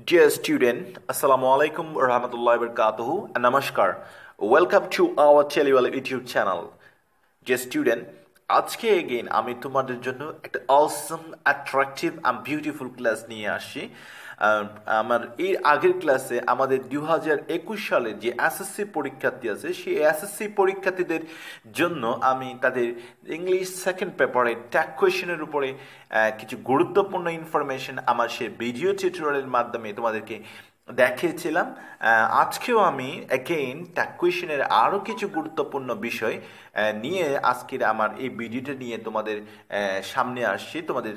Dear student, Assalamu alaikum wa rahmatullahi wa barakatuhu and Namaskar. Welcome to our Televal YouTube channel. Dear student, আজকে again আমি তোমাদের জন্য একটা awesome, attractive and beautiful class নিয়ে আসি। আমার এর আগের ক্লাসে আমাদের 2021 সালে যে এসএসসি পরীক্ষার্থী আছে সেই এসএসসি পরীক্ষার্থীদের জন্য আমি তাদের ইংলিশ সেকেন্ড পেপারে ট্যাগ কোয়েশ্চেনের উপরে কিছু গুরুত্বপূর্ণ ইনফরমেশন আমার সেই ভিডিও টিউটোরিয়ালের মাধ্যমে তোমাদেরকে দেখিয়েছিলাম। আজকেও আমি অ্যাগেইন ট্যাগ কোয়েশ্চেনের আরও কিছু গুরুত্বপূর্ণ বিষয় নিয়ে আজকের আমার এই ভিডিওটা নিয়ে তোমাদের সামনে আসছি, তোমাদের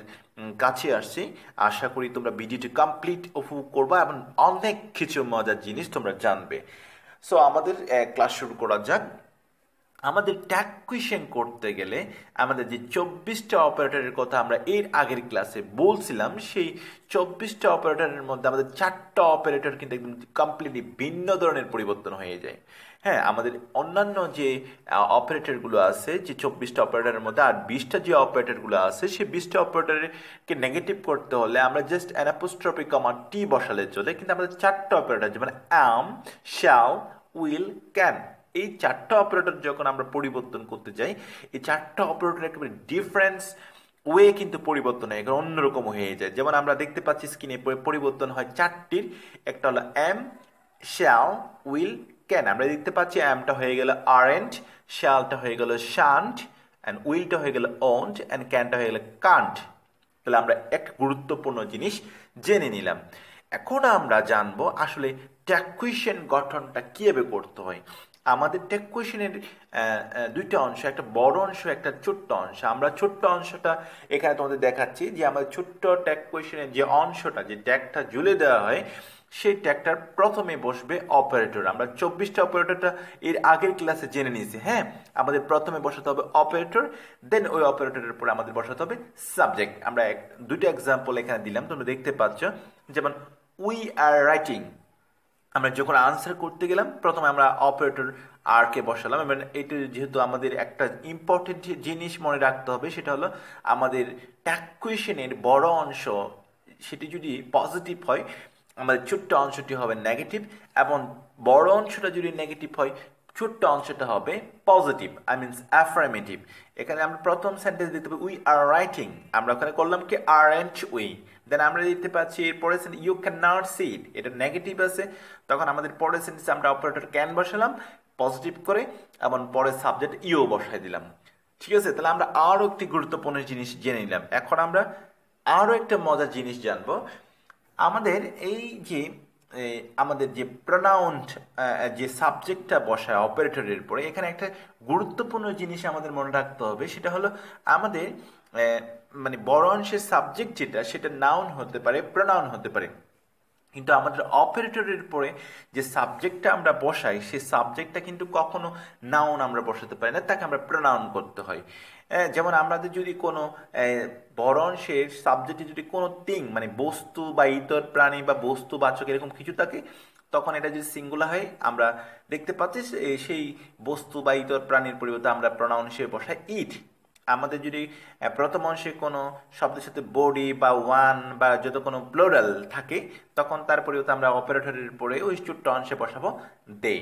কাছে আসছি। আশা করি তোমরা ভিডিওটি কমপ্লিট উপভোগ করবে এবং অনেক কিছু মজার জিনিস তোমরা জানবে। সো আমাদের ক্লাস শুরু করা যাক। আমাদের ট্যাগ কোয়েশ্চেন করতে গেলে আমাদের যে 24টা অপারেটরের কথা আমরা এর আগের ক্লাসে বলছিলাম, সেই 24টা অপারেটরের মধ্যে আমাদের 4টা অপারেটর কিন্তু একদম কমপ্লিটলি ভিন্ন ধরনের পরিবর্তন হয়ে যায়। হ্যাঁ, আমাদের অন্যান্য যে অপারেটরগুলো আছে, যে 24টা অপারেটরের মধ্যে আর 20টা যে অপারেটরগুলো আছে, সেই 20টা অপারেটরকে নেগেটিভ করতে হলে আমরা জাস্ট অ্যান অ্যাপোস্ট্রফি কমা টি বসালে চলে, কিন্তু আমাদের 4টা অপারেটর যেমন অ্যাম, শ্যাল, উইল, ক্যান, এই 4টা অপারেটর যখন আমরা পরিবর্তন করতে যাই, এই 4টা অপারেটর একেবারে ডিফারেন্স ওয়ে কিন্তু পরিবর্তন হয়, অন্যরকম হয়ে যায়। যেমন আমরা দেখতে পাচ্ছি স্ক্রিনে পরিবর্তন হয় 4টির। একটা হলো এম, শ্যাল, উইল, ক্যান। আমরা দেখতে পাচ্ছি এমটা হয়ে গেল আরেন্ট, শ্যালটা হয়ে গেল শান্ট, অ্যান্ড উইলটা হয়ে গেল ওন্ট, অ্যান্ড ক্যানটা হয়ে গেল কান্ট। তাহলে আমরা একটা গুরুত্বপূর্ণ জিনিস জেনে নিলাম। এখন আমরা জানবো আসলে ট্যাগ কোয়েশ্চেন গঠনটা কিভাবে করতে হয়। আমাদের ট্যাগ কোয়েশ্চেনের দুইটা অংশ, একটা বড় অংশ, একটা ছোট্ট অংশ। আমরা ছোট্ট অংশটা এখানে তোমাদের দেখাচ্ছি যে আমাদের ছোট্ট ট্যাগ কোয়েশ্চেনের যে অংশটা, যে ট্যাগটা ঝুলে দেওয়া হয়, সেই ট্যাগটার প্রথমে বসবে অপারেটর। আমরা 24টা অপারেটরটা এর আগের ক্লাসে জেনে নিয়েছি। হ্যাঁ, আমাদের প্রথমে বসাতে হবে অপারেটর, দেন ওই অপারেটরের উপরে আমাদের বসাতে হবে সাবজেক্ট। আমরা দুটো এক্সাম্পল এখানে দিলাম, তোমরা দেখতে পাচ্ছ। যেমন উই আর রাইটিং, আমরা যখন আনসার করতে গেলাম প্রথমে আমরা অপারেটর আর কে বসালাম। এবং এটা যেহেতু আমাদের একটা ইম্পর্টেন্ট জিনিস মনে রাখতে হবে, সেটা হলো আমাদের ট্যাগ কোয়েশ্চেনের বড় অংশ সেটি যদি পজিটিভ হয়, আমাদের ছোট্ট অংশটি হবে নেগেটিভ, এবং বড় অংশটা যদি নেগেটিভ হয়, ছোট্ট অংশটা হবে পজিটিভ, আই মিনস অ্যাফার্মেটিভ। এখানে আমরা প্রথম সেন্টেন্স দিতে পারি উই আর রাইটিং, আমরা ওখানে করলাম কি আরন্ট উই। দেন আমরা দেখতে পাচ্ছি এরপরে ইউ ক্যান নট সি ইট, এটা নেগেটিভ আছে, তখন আমাদের পরের সেন্টেন্সে আমরা অপারেটর ক্যান বসালাম পজিটিভ করে, এবং পরের সাবজেক্ট ইউ বসাই দিলাম। ঠিক আছে, তাহলে আমরা আরও একটি গুরুত্বপূর্ণ জিনিস জেনে নিলাম। এখন আমরা আরও একটা মজার জিনিস জানবো। আমাদের এই যে আমাদের যে প্রোনাউন্ড যে সাবজেক্টটা বসায় অপারেটরের পরে, এখানে একটা গুরুত্বপূর্ণ জিনিস আমাদের মনে রাখতে হবে, সেটা হলো আমাদের মানে বড় অংশের সাবজেক্ট যেটা, সেটা নাউন হতে পারে, প্রোনাউন হতে পারে, কিন্তু আমাদের অপারেটরের পরে যে সাবজেক্টটা আমরা বসাই, সেই সাবজেক্টটা কিন্তু কখনো নাউন আমরা বসাতে পারি না, তাকে আমরা প্রোনাউন করতে হয়। যেমন আমাদের যদি কোনো বড় অংশের সাবজেক্টে যদি কোনো থিং মানে বস্তু বা ইতর প্রাণী বা বস্তুবাচক এরকম কিছু থাকে, তখন এটা যদি সিঙ্গুলার হয়, আমরা দেখতে পাচ্ছি সেই বস্তু বা ইতর প্রাণীর পরিবর্তে আমরা প্রোনাউন হিসেবে বসাই ইট। আমাদের যদি প্রথম অংশে কোনো শব্দের সাথে বডি বা ওয়ান বা যত কোনো প্লোরাল থাকে, তখন তার পরিবর্তে আমরা অপারেটরের পরে ওই ছোট্ট অংশে বসাবো দে।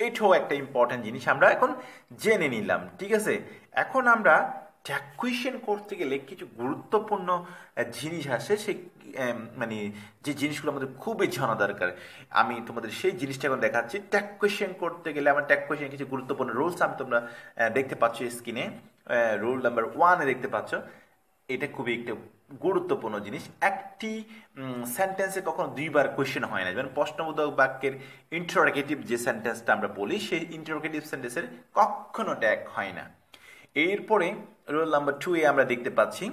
এটাও একটা ইম্পর্টেন্ট জিনিস আমরা এখন জেনে নিলাম। ঠিক আছে, এখন আমরা ট্যাগ কোয়েশ্চেন করতে গেলে কিছু গুরুত্বপূর্ণ জিনিস আসে, সেই মানে যে জিনিসগুলো আমাদের খুবই জানা দরকার। আমি তোমাদের সেই জিনিসটা এখন দেখাচ্ছি। ট্যাগ কোয়েশ্চেন করতে গেলে আমার ট্যাগ কোয়েশ্চেন কিছু গুরুত্বপূর্ণ রুলস আমি তোমরা দেখতে পাচ্ছ স্ক্রিনে। রুল নাম্বার 1 দেখতে পাচ্ছ, এটা খুবই একটা গুরুত্বপূর্ণ জিনিস। একটি সেন্টেন্সে কখনো দুইবার কোয়েশ্চেন হয় না। যেমন প্রশ্নবোধক বাক্যের ইন্টারোগেটিভ যে সেন্টেন্সটা আমরা বলি, সেই ইন্টারোগেটিভ সেন্টেন্সের কখনো ট্যাগ হয় না। এরপরে রুল নাম্বার 2 আমরা দেখতে পাচ্ছি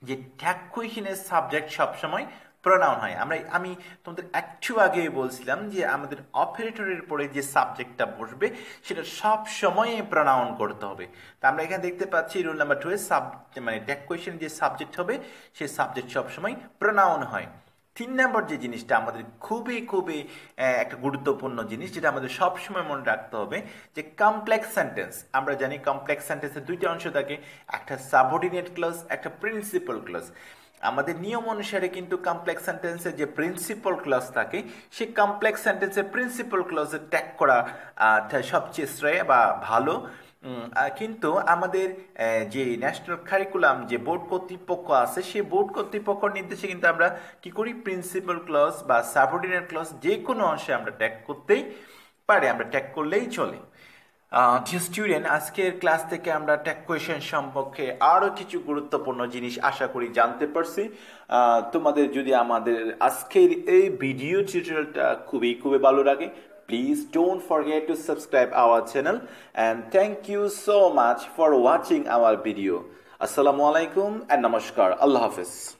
যে ট্যাগ কোয়েশ্চেনের সাবজেক্ট সবসময় প্রোনাউন হয়। আমি তোমাদের একটু আগে বলছিলাম যে আমাদের অপারেটরের পরে যে সাবজেক্টটা বসবে সেটা সব সময় প্রোনাউন করতে হবে। তা আমরা এখানে দেখতে পাচ্ছি রুল নাম্বার 2 মানে ট্যাগ কোয়েশ্চেনের যে সাবজেক্ট হবে, সেই সাবজেক্ট সবসময় প্রোনাউন হয়। 3 নম্বর যে জিনিসটা আমাদের খুবই খুবই একটা গুরুত্বপূর্ণ জিনিস, যেটা আমাদের সবসময় মনে রাখতে হবে, যে কমপ্লেক্স সেন্টেন্স। আমরা জানি কমপ্লেক্স সেন্টেন্সের দুইটা অংশ থাকে, একটা সাবঅর্ডিনেট ক্লজ, একটা প্রিন্সিপাল ক্লজ। আমাদের নিয়ম অনুসারে কিন্তু কমপ্লেক্স সেন্টেন্সের যে প্রিন্সিপাল ক্লজ থাকে সেই কমপ্লেক্স সেন্টেন্সের প্রিন্সিপাল ক্লজে ট্যাগ করা সবচেয়ে শ্রেয় বা ভালো। কিন্তু আমাদের যে ন্যাশনাল কারিকুলাম যে বোর্ড কর্তৃপক্ষ আছে সেই বোর্ড কর্তৃপক্ষের নির্দেশে কিন্তু আমরা কি করি, প্রিন্সিপাল ক্লজ বা সাবঅর্ডিনেট ক্লজ যে কোনো অংশে আমরা ট্যাগ করতেই পারি, আমরা ট্যাগ করলেই চলে। স্টুডেন্ট, আজকের ক্লাস থেকে আমরা ট্যাগ কোয়েশন সম্পর্কে আরো কিছু গুরুত্বপূর্ণ জিনিস আশা করি জানতে পারছি। তোমাদের যদি আমাদের আজকের এই ভিডিও টিউটোরিয়ালটা খুবই খুবই ভালো লাগে, please don't forget to subscribe our channel and thank you so much for watching our video. Assalamu alaikum and namaskar. Allah Hafiz.